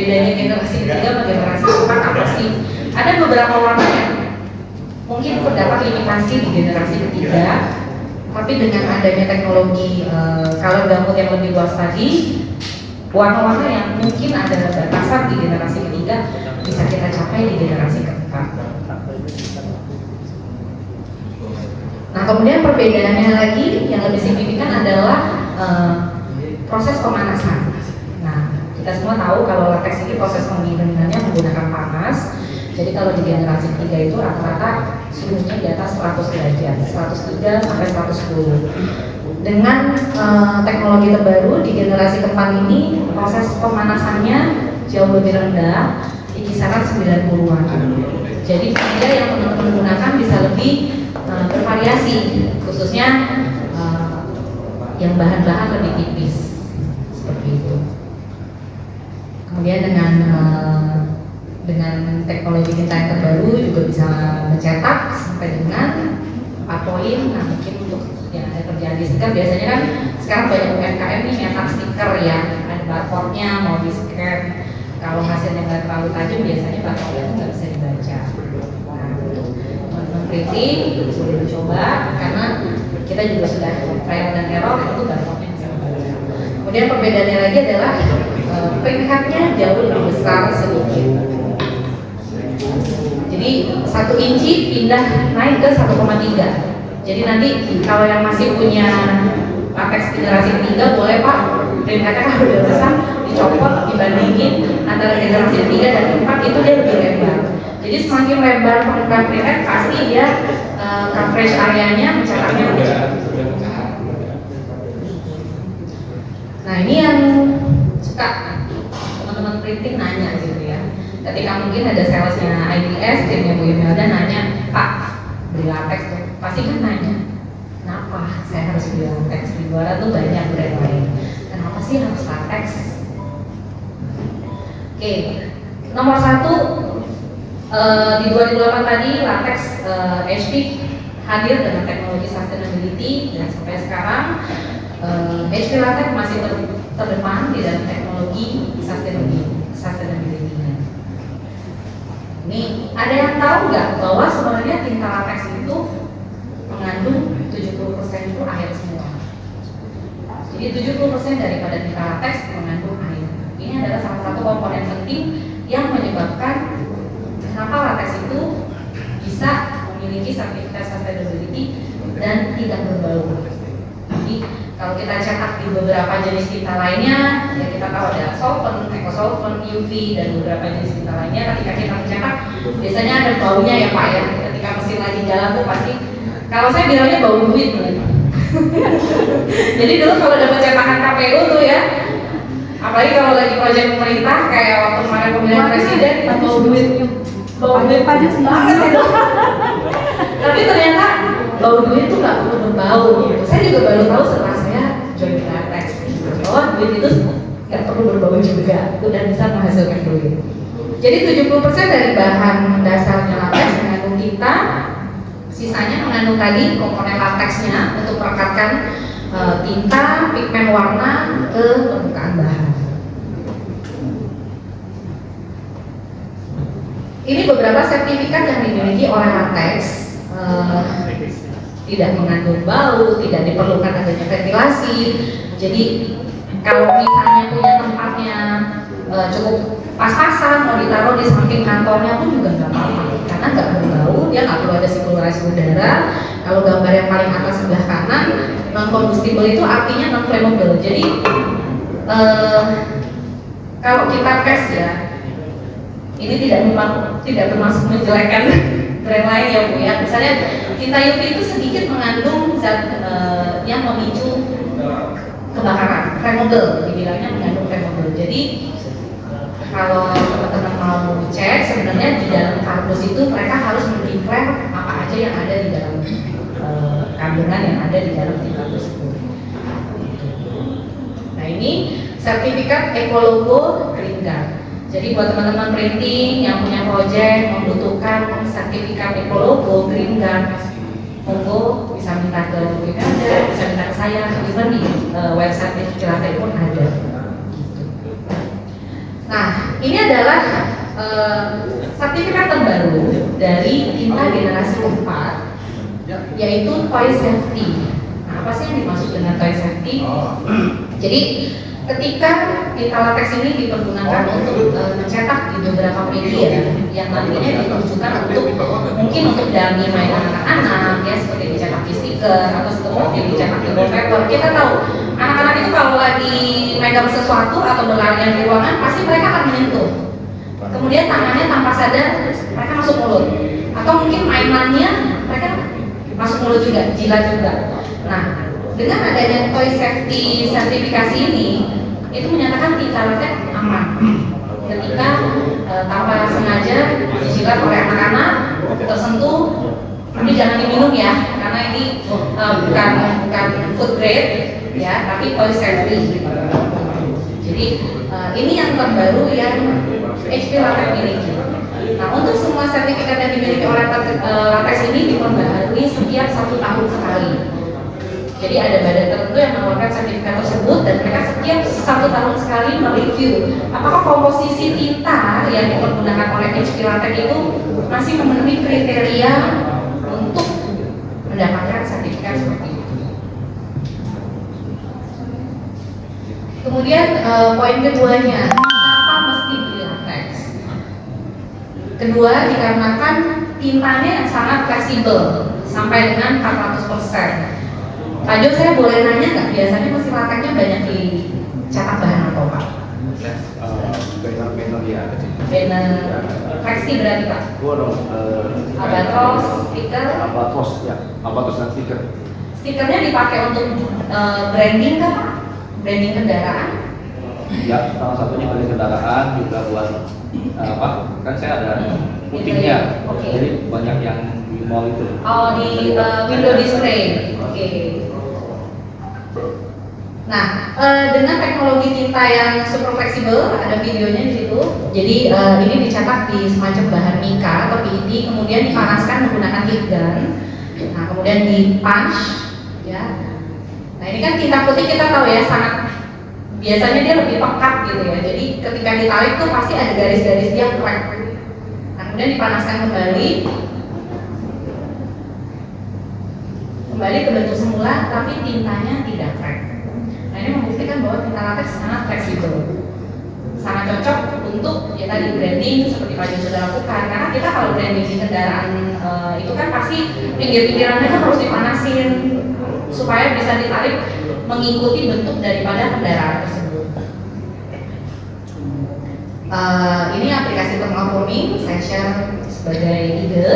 bedanya generasi ketiga sama generasi keempat apa sih? Ada beberapa warna yang mungkin terdapat limitasi di generasi ketiga, tapi dengan adanya teknologi color gamut yang lebih luas tadi, warna-warna yang mungkin ada batasan di generasi ketiga bisa kita capai di generasi keempat. Nah, kemudian perbedaannya lagi yang lebih signifikan adalah proses pemanasan. Nah, kita semua tahu kalau latex ini proses penggilingannya menggunakan panas. Jadi kalau di generasi ketiga itu rata-rata suhunya di atas 100 derajat, 103 sampai 110. Dengan teknologi terbaru di generasi keempat ini, proses pemanasannya jauh lebih rendah, di kisaran 90-an. Jadi media yang teman-teman gunakan bisa lebih bervariasi, khususnya yang bahan-bahan lebih tipis, seperti itu. Kemudian dengan teknologi kita yang terbaru juga bisa mencetak sampai dengan 4 poin. Nah, mungkin untuk yang ada kerjaan di stiker, biasanya kan sekarang banyak UMKM nih nyetak stiker ya, ada barcode-nya mau di scan. Kalau hasilnya nggak terlalu tajam, biasanya barcode-nya itu nggak bisa dibaca. Nah, untuk teman-teman printing boleh dicoba, karena kita juga sudah trial dan error, itu barcode-nya bisa dibaca. Kemudian perbedaannya lagi adalah print head-nya jauh lebih besar sedikit. Jadi 1 inci pindah naik ke 1,3. Jadi nanti kalau yang masih punya latex generasi 3 boleh Pak, print head-nya kan udah besar, dicopot, dibandingin antara generasi 3 dan 4 itu dia lebih lebar. Jadi semakin lebar permukaan print head pasti dia coverage areanya mencetaknya lebih cepat. Nah, ini yang suka teman-teman printing nanya gitu ya. Ketika mungkin ada salesnya IDS, timnya Bu Imelda nanya, Pak, beli latex tuh, pasti kan nanya, kenapa saya harus beli latex? Di luar tuh banyak brand lain, kenapa sih harus latex? Oke, nomor 1 di 2008 tadi latex HP hadir dengan teknologi sustainability, dan sampai sekarang HP latex masih terdepan di dalam teknologi sustainability-nya. Ini ada yang tahu nggak bahwa sebenarnya tinta latex itu mengandung 70% itu air semua. Jadi 70% daripada tinta latex mengandung air. Ini adalah salah satu komponen penting yang menyebabkan kenapa latex itu bisa memiliki sertifikat sustainability dan tidak berbau. Jadi kalau kita cetak di beberapa jenis tinta lainnya, ya kita tahu ada solvent, ecosolvent, UV, dan beberapa jenis tinta lainnya. Ketika kita mencetak, biasanya ada baunya ya Pak ya. Ketika mesin lagi jalan tuh pasti, kalau saya bilangnya bau duit. Jadi dulu kalau dapat cetakan KPU tuh ya, apalagi kalau lagi proyek pemerintah kayak waktu kemarin pemilihan presiden, bau duit pajak banget itu. Tapi ternyata bau duit itu nggak perlu berbau gitu. Saya juga baru tahu setelah saya join latex bahwa duit itu nggak perlu berbau juga, udah bisa menghasilkan duit. Jadi 70% dari bahan dasarnya latex mengandung tinta, sisanya mengandung tadi komponen latexnya untuk merekatkan tinta, pigmen warna ke permukaan bahan. Ini beberapa sertifikat yang dimiliki oleh latex. Tidak mengandung bau, tidak diperlukan adanya ventilasi. Jadi kalau misalnya punya tempatnya cukup pas-pasan, mau ditaruh di samping kantornya pun juga nggak apa-apa, karena nggak berbau, dia nggak perlu ada sirkulasi udara. Kalau gambar yang paling atas sebelah kanan, non combustible itu artinya non flammable. Jadi kalau kita tes ya, ini tidak bermaksud menjelekkan brand lain ya Bu ya. Misalnya tinta UV itu sedikit mengandung zat yang memicu kebakaran, flammable, dibilangnya mengandung flammable. Jadi kalau teman-teman mau cek, sebenarnya di dalam kardus itu mereka harus mendeklar apa aja yang ada di dalam kandungan yang ada di dalam tinta tersebut. Nah, ini sertifikat Ecologo Green Guard. Jadi buat teman-teman printing yang punya proyek membutuhkan sertifikat Ecologo Green Guard, monggo bisa minta ke Wimelda, bisa minta ke saya, even di website Kirate pun ada. Nah, ini adalah sertifikat terbaru dari tinta generasi keempat, yaitu toy safety. Nah, apa sih yang dimaksud dengan toy safety? Jadi ketika tinta latex ini dipergunakan untuk mencetak di beberapa media yang nantinya ditujukan untuk mungkin untuk dummy mainan anak-anak, ya seperti dicetak di stiker atau seperti dicetak di wallpaper. Kita tahu anak-anak itu kalau lagi megang sesuatu atau berlarian di ruangan pasti mereka akan menyentuh. Kemudian tangannya tanpa sadar mereka masuk mulut, atau mungkin mainannya mereka masuk mulut juga, jilat juga. Nah, dengan adanya toy safety sertifikasi ini, itu menyatakan tinta latex aman ketika tanpa sengaja dijilat oleh anak-anak, tersentuh, tapi jangan diminum ya, karena ini bukan food grade ya, tapi toy safety. Jadi ini yang terbaru yang HP Latex miliki. Nah, untuk semua sertifikat yang dimiliki oleh latex ini diperbaharui setiap 1 tahun sekali. Jadi ada badan tertentu yang mengeluarkan sertifikat tersebut dan mereka setiap 1 tahun sekali mereview apakah komposisi tinta yang dipergunakan oleh HP Latex itu masih memenuhi kriteria untuk mendapatkan sertifikat seperti itu. Kemudian poin keduanya, kenapa mesti beli latex? Kedua, dikarenakan tintanya yang sangat fleksibel sampai dengan 400%. Pak Jo, saya boleh nanya nggak, biasanya mesin lateksnya banyak dicetak bahan apa Pak? Banner ya. Banner fleksi berarti Pak? Albatros, stiker? Albatros ya, Albatros dan stiker. Stikernya dipakai untuk branding kan Pak? Branding kendaraan? Ya, salah satunya dari kendaraan juga buat apa? Kan saya ada putingnya, jadi banyak yang di mall itu. Oh, di window display. Oke. Nah, dengan teknologi tinta yang super fleksibel, ada videonya di situ. Jadi ini dicetak di semacam bahan mica atau PET, kemudian dipanaskan menggunakan heat gun. Nah, kemudian di punch, ya. Nah, ini kan tinta putih kita tahu ya, sangat biasanya dia lebih pekat gitu ya. Jadi ketika ditarik tuh pasti ada garis-garis dia crack. Nah, kemudian dipanaskan kembali ke bentuk semula, tapi tintanya tidak crack. Nah, ini membuktikan bahwa tinta latex sangat fleksibel, sangat cocok untuk ya tadi branding seperti Pak Jo sudah lakukan. Karena kita kalau branding di kendaraan itu kan pasti pinggir-pinggirannya kan harus dipanasin supaya bisa ditarik mengikuti bentuk daripada kendaraan tersebut. Ini aplikasi thermal forming, saya share sebagai ide.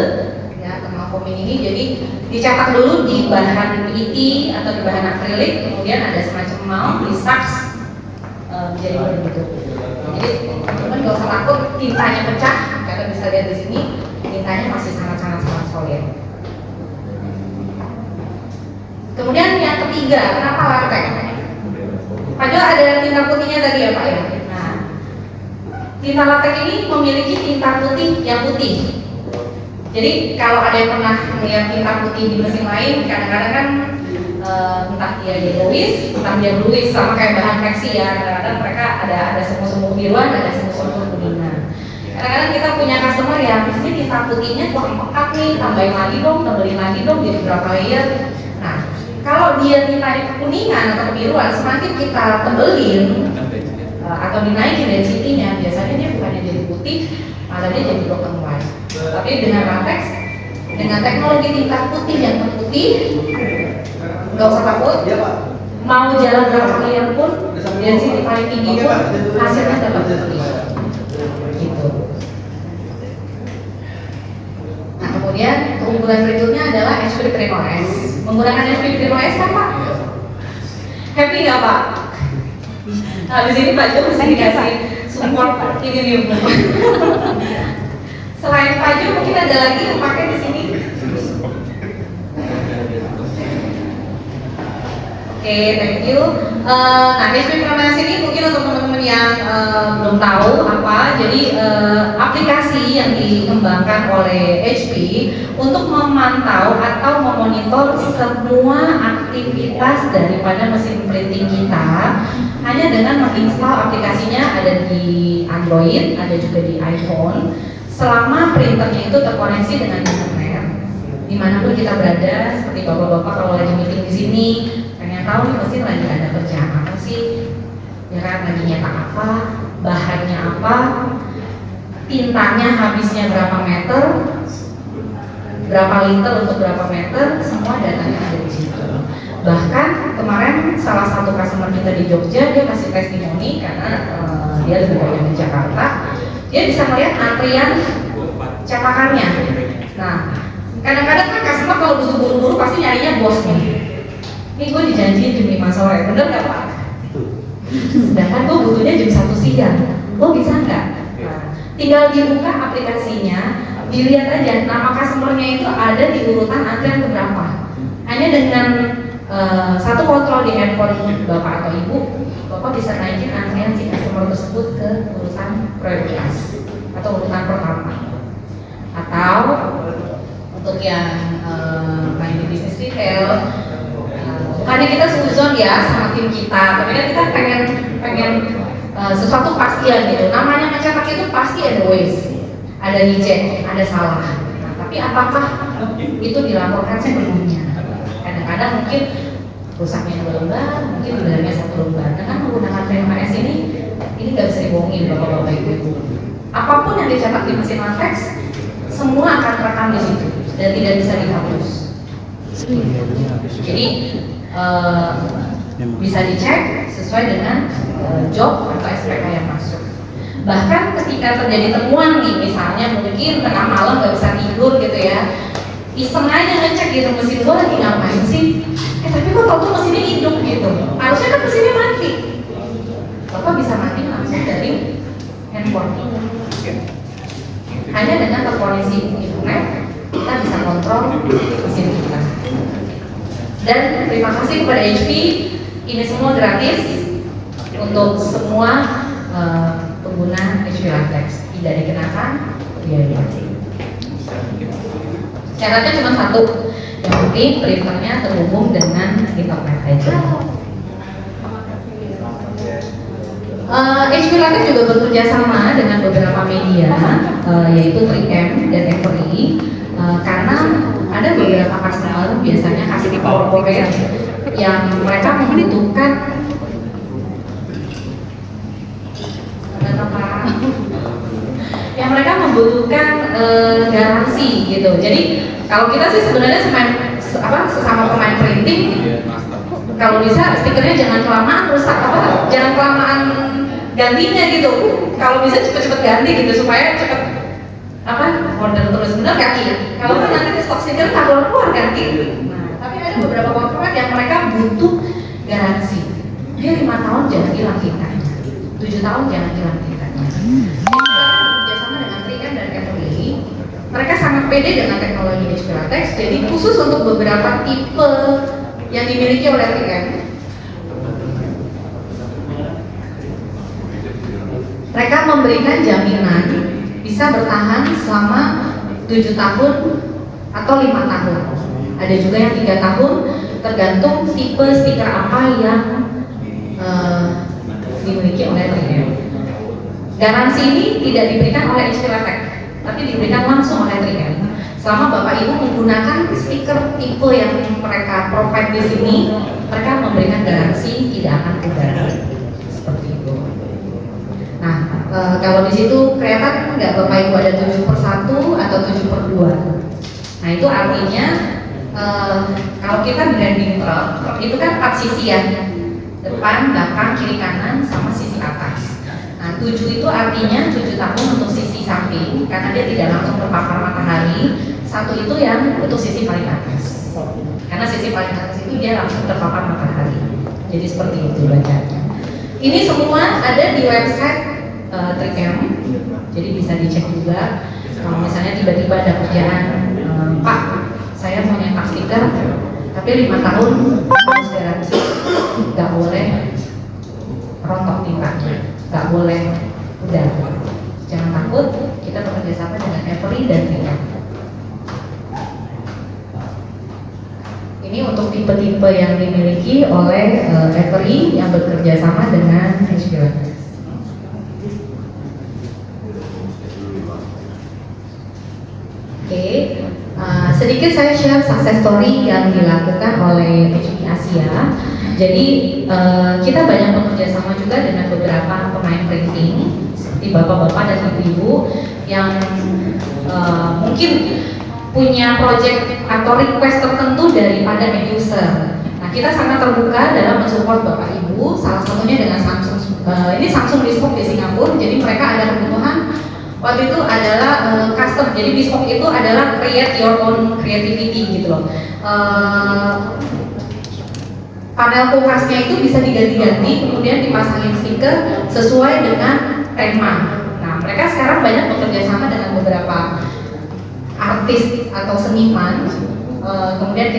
Ya, thermal forming ini jadi dicetak dulu di bahan PET atau di bahan akrilik, kemudian ada semacam mount, disaks menjadi bentuk. Jadi teman-teman nggak usah takut tintanya pecah, karena bisa lihat di sini tintanya masih sangat solid. Kemudian yang ketiga, kenapa latex? Pak Jo ada tinta putihnya tadi ya Pak ya. Nah, tinta latex ini memiliki tinta putih yang putih. Jadi kalau ada yang pernah melihat tinta putih di mesin lain, kadang-kadang kan entah dia yellowish, entah dia bluish, sama kayak bahan fleksi ya. Kadang-kadang mereka ada semu-semu biruan, ada semu-semu kuningan. Kadang-kadang kita punya customer yang ini tinta putihnya kurang pekat nih, tambahin lagi dong, tambahin lagi dong, jadi berapa layer. Nah, kalau dia tintanya kekuningan atau kebiruan, semakin kita tebelin atau dinaikin density-nya, biasanya dia bukannya jadi putih, malah dia jadi broken white. Tapi dengan latex, dengan teknologi tinta putih yang terputih, nggak usah takut. Mau jalan berapa layer pun, density paling tinggi pun, hasilnya tetap putih. Gitu. Nah, kemudian keunggulan berikutnya adalah HP Primo S. Menggunakan HP Primo S kan Pak? Happy nggak Pak? Nah, di sini Pak Jo bisa dikasih support ini nih. Selain Pak Jo, mungkin ada lagi yang pakai di sini. Oke, thank you. Nah, HP Pronas ini mungkin untuk teman-teman yang belum tahu apa, jadi aplikasi yang dikembangkan oleh HP untuk memantau atau memonitor semua aktivitas daripada mesin printing kita hanya dengan menginstal aplikasinya. Ada di Android, ada juga di iPhone. Selama printernya itu terkoneksi dengan internet, dimanapun kita berada, seperti bapak-bapak kalau lagi meeting di sini, pengen tahu nih mesin lagi ada kerjaan apa sih, ya kan, lagi nyetak apa, bahannya apa, tintanya habisnya berapa meter, berapa liter untuk berapa meter, semua datanya ada di situ. Bahkan kemarin salah satu customer kita di Jogja, dia kasih testimoni karena dia lebih banyak di Jakarta, dia bisa melihat antrian cetakannya. Nah, kadang-kadang kan customer kalau butuh buru-buru pasti nyarinya bosnya. Ini gue dijanjiin jam 5 sore, bener gak Pak? Sedangkan gue butuhnya jam 1 siang. Lo bisa nggak? Nah, tinggal dibuka aplikasinya, dilihat aja nama customernya itu ada di urutan antrian keberapa. Hanya dengan satu kontrol di handphone Bapak atau Ibu, Bapak bisa naikin antrian si customer tersebut ke urutan prioritas atau urutan pertama. Atau untuk yang main di bisnis retail, bukannya kita suzon ya sama tim kita, tapi kan kita pengen sesuatu pastian gitu. Namanya mencetak itu pasti ada waste, ada reject, ada salah. Nah, tapi apakah itu dilaporkan sebelumnya? Kadang-kadang mungkin rusaknya 2 lembar, mungkin benarnya 1 lembar. Dengan menggunakan VMS ini nggak bisa dibohongin bapak-bapak ibu-ibu. Apapun yang dicetak di mesin latex, semua akan terekam di situ dan tidak bisa dihapus. Jadi bisa dicek sesuai dengan job atau SPK yang masuk. Bahkan ketika terjadi temuan nih, misalnya mungkin tengah malam nggak bisa tidur gitu ya, iseng aja ngecek gitu mesin gua lagi ngapain sih? Tapi kok tau mesinnya hidup gitu. Harusnya kan mesinnya mati. Bapak bisa mati langsung dari handphone. Hanya dengan terkoneksi internet kita bisa kontrol mesin kita. Dan terima kasih kepada HP, ini semua gratis untuk semua pengguna HP Latex, tidak dikenakan biaya. Syaratnya cuma satu, yang penting printernya terhubung dengan internet aja. HP Latex juga bekerja sama dengan beberapa media, yaitu 3M dan Every, karena ada beberapa customer, biasanya customer corporate yang mereka membutuhkan garansi gitu. Jadi kalau kita sih sebenarnya sesama pemain printing, kalau bisa stikernya jangan kelamaan rusak, jangan kelamaan gantinya gitu. Kalau bisa cepet-cepet ganti gitu supaya cepet order terus, bener kaki ya. Kalau kan nanti stok stiker tak keluar ganti. Nah, tapi ada beberapa corporate yang mereka butuh garansi. Dia 5 tahun jangan hilang tintanya, 7 tahun jangan hilang tintanya. Kerjasama dengan 3M dan Everly, mereka sangat pede dengan teknologi HP Latex. Jadi khusus untuk beberapa tipe yang dimiliki oleh 3M, mereka memberikan jaminan bisa bertahan selama 7 tahun atau 5 tahun. Ada juga yang 3 tahun, tergantung tipe stiker apa yang dimiliki oleh 3M. Garansi ini tidak diberikan oleh HP Latex, tapi diberikan langsung oleh 3M. Selama Bapak Ibu menggunakan stiker tipe yang mereka provide di sini, mereka memberikan garansi tidak akan pudar. Seperti itu. Nah, kalau di situ kelihatan nggak Bapak Ibu ada 7/1 atau 7/2. Nah, itu artinya kalau kita branding truk itu kan 4 sisi ya, depan, belakang, kiri, kanan, sama sisi atas. Nah, 7 itu artinya 7 tahun untuk sisi samping karena dia tidak langsung terpapar matahari. 1 itu yang untuk sisi paling atas, karena sisi paling atas itu dia langsung terpapar matahari. Jadi seperti itu bacanya. Ini semua ada di website 3M, jadi bisa dicek juga. Kalau misalnya tiba-tiba ada kerjaan, Pak, saya mau nyetak stiker, tapi 5 tahun harus garansi. nggak boleh rontok tintanya, nggak boleh udah. Jangan takut, kita bekerja sama dengan Every dan Tika. Ini untuk tipe-tipe yang dimiliki oleh Every yang bekerja sama dengan HP Latex. Oke, sedikit saya share success story yang dilakukan oleh HP Asia. Jadi kita banyak bekerja sama juga dengan beberapa pemain printing seperti bapak-bapak dan ibu-ibu yang mungkin punya project atau request tertentu daripada end user. Nah, kita sangat terbuka dalam mensupport bapak ibu. Salah satunya dengan Samsung. Ini Samsung Bespoke di Singapura. Jadi mereka ada kebutuhan. Waktu itu adalah custom. Jadi Bespoke itu adalah create your own creativity gitu loh. Panel kulkasnya itu bisa diganti-ganti, kemudian dipasangin stiker sesuai dengan tema. Nah, mereka sekarang banyak bekerja sama dengan beberapa artis atau seniman. Kemudian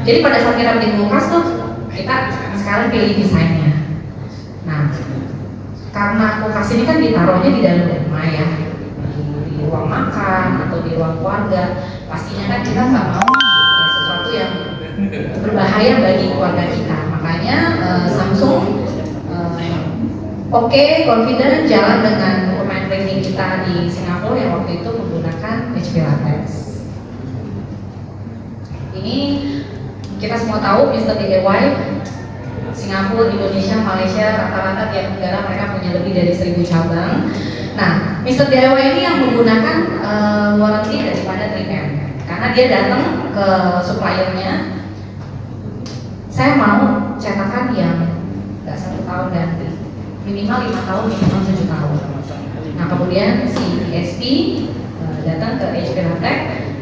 jadi pada saat kita bikin kulkas tuh, kita sekarang pilih desainnya. Nah, karena kulkas ini kan ditaruhnya di dalam rumah ya, di ruang makan atau di ruang keluarga, pastinya kan kita nggak mau ya, sesuatu yang berbahaya bagi keluarga kita. Makanya Samsung confident jalan dengan pemain printing kita di Singapura yang waktu itu menggunakan HP Latex. Ini kita semua tahu Mr. DIY Singapura, Indonesia, Malaysia, rata-rata tiap negara mereka punya lebih dari 1000 cabang. Nah, Mr. DIY ini yang menggunakan warranty daripada 3M karena dia datang ke suppliernya. Saya mau cetakan yang nggak 1 tahun ganti, minimal 5 tahun, minimal 7 tahun. Nah, kemudian si DSP datang ke HP Latex,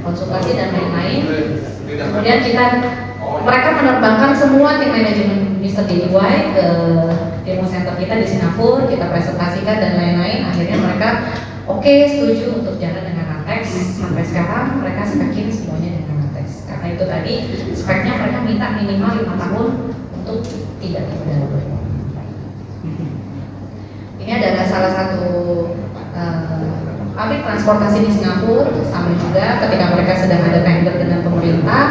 konsultasi dan lain-lain. Kemudian mereka menerbangkan semua tim manajemen Mr. DIY ke demo center kita di Singapura, kita presentasikan dan lain-lain. Akhirnya mereka setuju untuk jalan dengan Latex. Sampai sekarang mereka sepakin semuanya dengan Latex. Karena itu tadi speknya mereka minta minimal 5 tahun untuk tidak diubah. Ini adalah salah satu pabrik transportasi di Singapura. Sama juga ketika mereka sedang ada tender dengan pemerintah,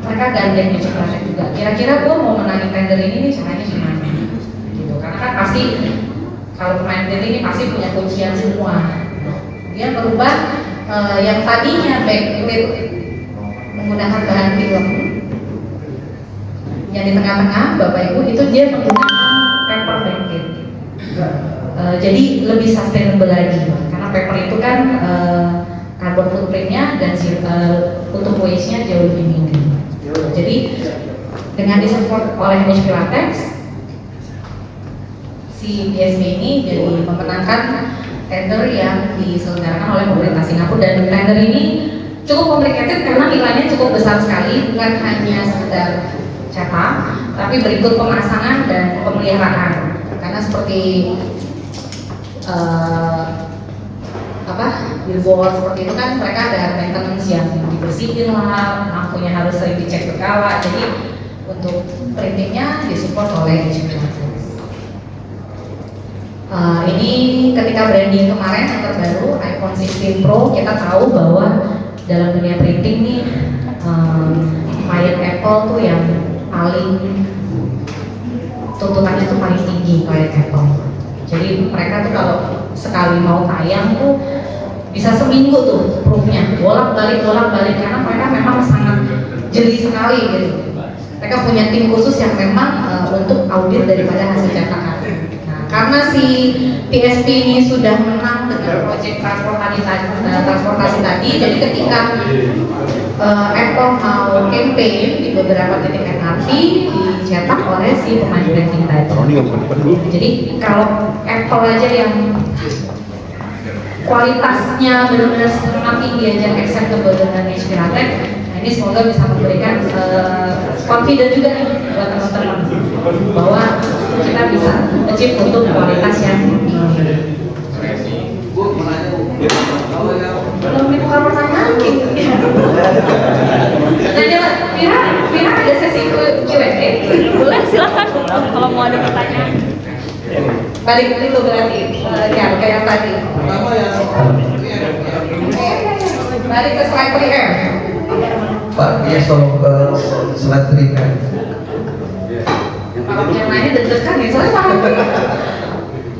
mereka gandeng HP Latex juga. Kira-kira gue mau menangin tender ini nih caranya gimana? Gitu. Karena kan pasti kalau pemain printing ini pasti punya kuncian semua. Dia berubah yang tadinya backlit menggunakan bahan film yang di tengah-tengah Bapak Ibu itu dia menggunakan paper backlit. Jadi lebih sustainable lagi karena paper itu kan carbon footprintnya dan untuk waste-nya jauh lebih tinggi. Jadi dengan disupport oleh HP Latex, si DSP ini jadi memenangkan tender yang diselenggarakan oleh pemerintah Singapura. Dan tender ini cukup complicated karena nilainya cukup besar sekali, bukan hanya sekedar cetak, tapi berikut pemasangan dan pemeliharaan. Karena seperti billboard seperti itu kan mereka ada maintenance yang dibersihin lah, lampunya harus sering dicek berkala. Jadi untuk printingnya disupport oleh HP Latex. Ini ketika branding kemarin yang terbaru iPhone 16 Pro, kita tahu bahwa dalam dunia printing nih klien Apple tuh yang paling tuntutannya tuh paling tinggi klien Apple. Jadi mereka tuh kalau sekali mau tayang tuh bisa seminggu tuh proofnya bolak-balik karena mereka memang sangat jeli sekali gitu. Mereka punya tim khusus yang memang untuk audit daripada hasil cetakan. Nah, karena si PSP ini sudah menang dengan proyek transportasi tadi, jadi ketika Apple mau campaign di beberapa titik MRT dicetak oleh si pemain branding tadi. Jadi kalau Apple aja yang kualitasnya benar-benar sangat tinggi aja acceptable dengan HP Latex, nah ini semoga bisa memberikan confident juga nih buat teman-teman bahwa kita bisa achieve untuk kualitas yang tinggi. Belum dibuka pertanyaan gitu. Nah, Vira ada sesi Q&A, boleh? Balik dulu berarti, ya kayak yang tadi. Pertama yang Balik ke slide 3M. Pak, dia tolong ke slide 3. Kalau yang lainnya deg-degan nih, soalnya paham.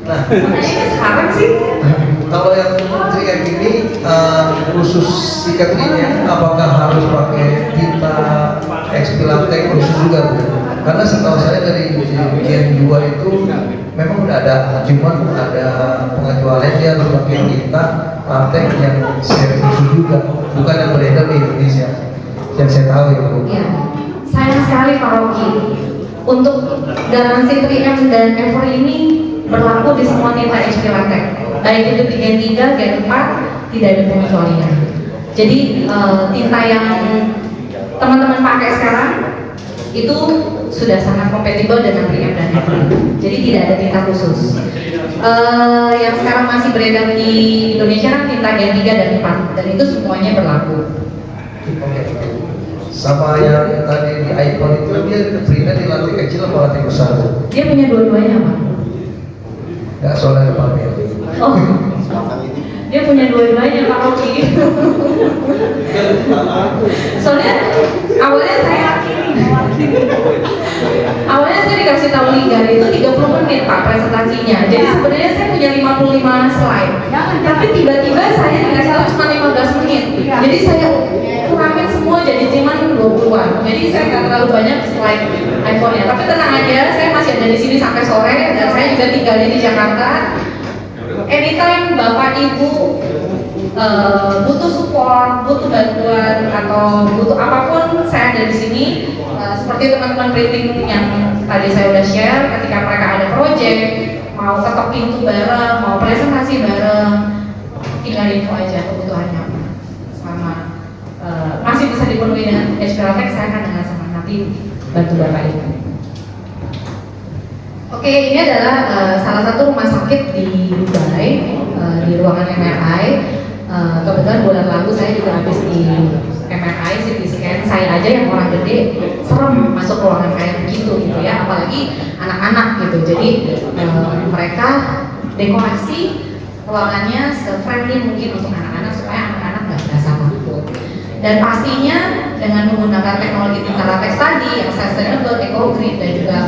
Nah, Makanya sekarang sih. kalau yang 3M ini khusus sikatnya apakah harus pakai tinta XP latex khusus juga, Bu? Karena setahu saya dari Gen 2 itu memang udah ada, cuman ada pengecualian dia harus pakai tinta latex yang seri khusus juga, bukan yang beredar di Indonesia. Yang saya tahu ya, Bu. Ya, sayang sekali Pak Rocky. Untuk garansi 3M dan Ever ini berlaku di semua tinta XP latex. Baik itu di Gen 3, Gen 4, tidak ada pengecualian. Jadi tinta yang teman-teman pakai sekarang itu sudah sangat kompatibel dengan 3M dan Ever. Jadi tidak ada tinta khusus. Yang sekarang masih beredar di Indonesia kan tinta Gen 3 dan 4, dan itu semuanya berlaku. Sama yang tadi di iPhone itu dia printnya di lantai kecil atau lantai besar? Dia punya dua-duanya, Pak. Nggak, soalnya pamer. Oh, dia punya dua-duanya Pak Rocky. Soalnya awalnya saya dikasih tahu Ligar itu 30 menit Pak presentasinya. Jadi sebenarnya saya punya 55 slide. Tapi tiba-tiba saya dikasih tahu cuma 15 menit. Jadi saya kurangin semua jadi cuma 20-an. Jadi saya nggak terlalu banyak slide iPhone-nya. Tapi tenang aja, saya masih ada di sini sampai sore dan saya juga tinggalnya di Jakarta. Anytime Bapak Ibu butuh support, butuh bantuan atau butuh apapun, saya ada di sini. Seperti teman-teman printing yang tadi saya udah share, ketika mereka ada project, mau ketok pintu bareng, mau presentasi bareng, tinggal info aja kebutuhannya. Sama masih bisa dipenuhi dengan HP latex, saya akan dengan senang hati bantu Bapak Ibu. Oke, ini adalah salah satu rumah sakit di Dubai, di ruangan MRI. Kebetulan bulan lalu saya juga habis di MRI, CT scan. Saya aja yang orang gede serem masuk ruangan kayak begitu gitu ya, apalagi anak-anak gitu. Jadi mereka dekorasi ruangannya se-friendly mungkin untuk anak-anak supaya anak-anak nggak berasa takut. Dan pastinya dengan menggunakan teknologi tinta latex tadi yang sustainable, eco green dan juga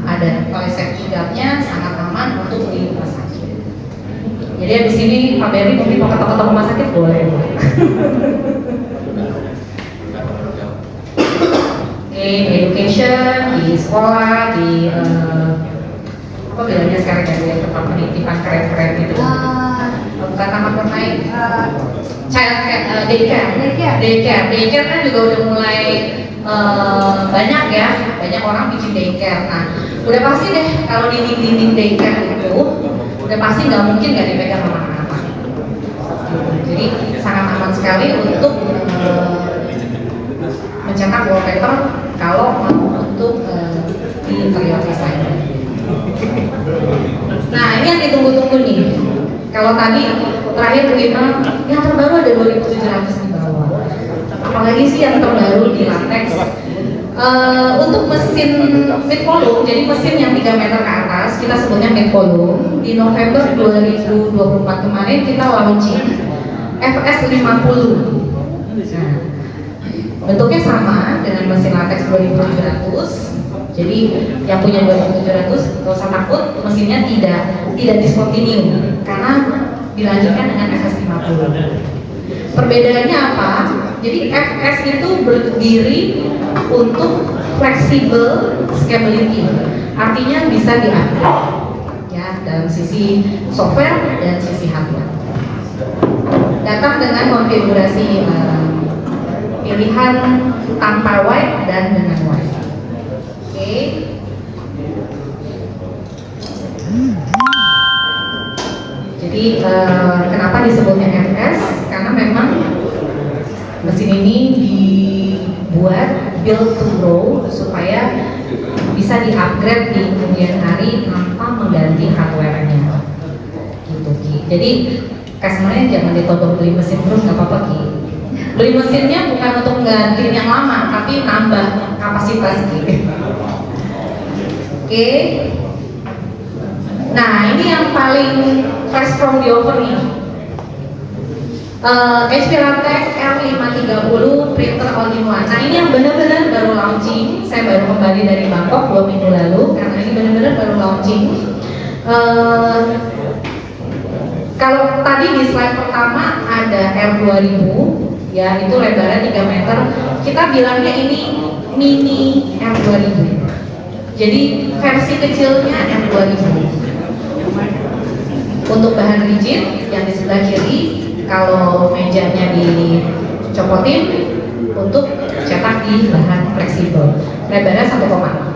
ada safety guard-nya, sangat aman untuk di rumah sakit. Jadi di sini Pak Berry mungkin mau ketok-ketok rumah sakit boleh. Di education, di sekolah, di apa bilangnya sekarang ya, tempat penitipan keren-keren gitu. Bukan taman bermain, daycare kan juga udah mulai banyak ya, banyak orang bikin daycare. Nah, udah pasti deh kalau di dinding daycare itu udah pasti nggak mungkin nggak dipegang sama anak-anak. Jadi sangat aman sekali untuk mencetak wallpaper kalau mau untuk di interior design. Nah, ini yang ditunggu-tunggu nih. Kalau tadi terakhir Bu Ima, yang terbaru ada 2700 di bawah. Apalagi sih yang terbaru di latex. Untuk mesin mid volume, jadi mesin yang 3 meter ke atas, kita sebutnya mid volume. Di November 2024 kemarin kita launching FS 50. Nah, bentuknya sama dengan mesin latex 2700. Jadi yang punya 2700 nggak usah takut, mesinnya tidak discontinue karena dilanjutkan dengan FS 50. Perbedaannya apa? Jadi FS itu berdiri untuk flexible scalability, artinya bisa diupgrade ya dalam sisi software dan sisi hardware. Datang dengan konfigurasi pilihan tanpa white dan dengan white. Oke. Jadi kenapa disebutnya FS? Karena memang mesin ini dibuat build to grow supaya bisa di-upgrade di kemudian hari tanpa mengganti hardware-nya. Gitu Ki. Jadi customer-nya jangan ditodong beli mesin terus, nggak apa-apa Ki. Beli mesinnya bukan untuk mengganti yang lama, tapi nambah kapasitas Ki. Oke. Nah, ini yang paling fresh from the oven nih. HP Latex L530 printer all in one. Nah, ini yang benar-benar baru launching. Saya baru kembali dari Bangkok 2 minggu lalu karena ini benar-benar baru launching. Kalau tadi di slide pertama ada R2000, ya itu lebarnya 3 meter. Kita bilangnya ini mini R2000. Jadi versi kecilnya R2000. Untuk bahan rigid yang di sebelah kiri, kalau mejanya dicopotin untuk cetak di bahan fleksibel. Lebarnya 1,6.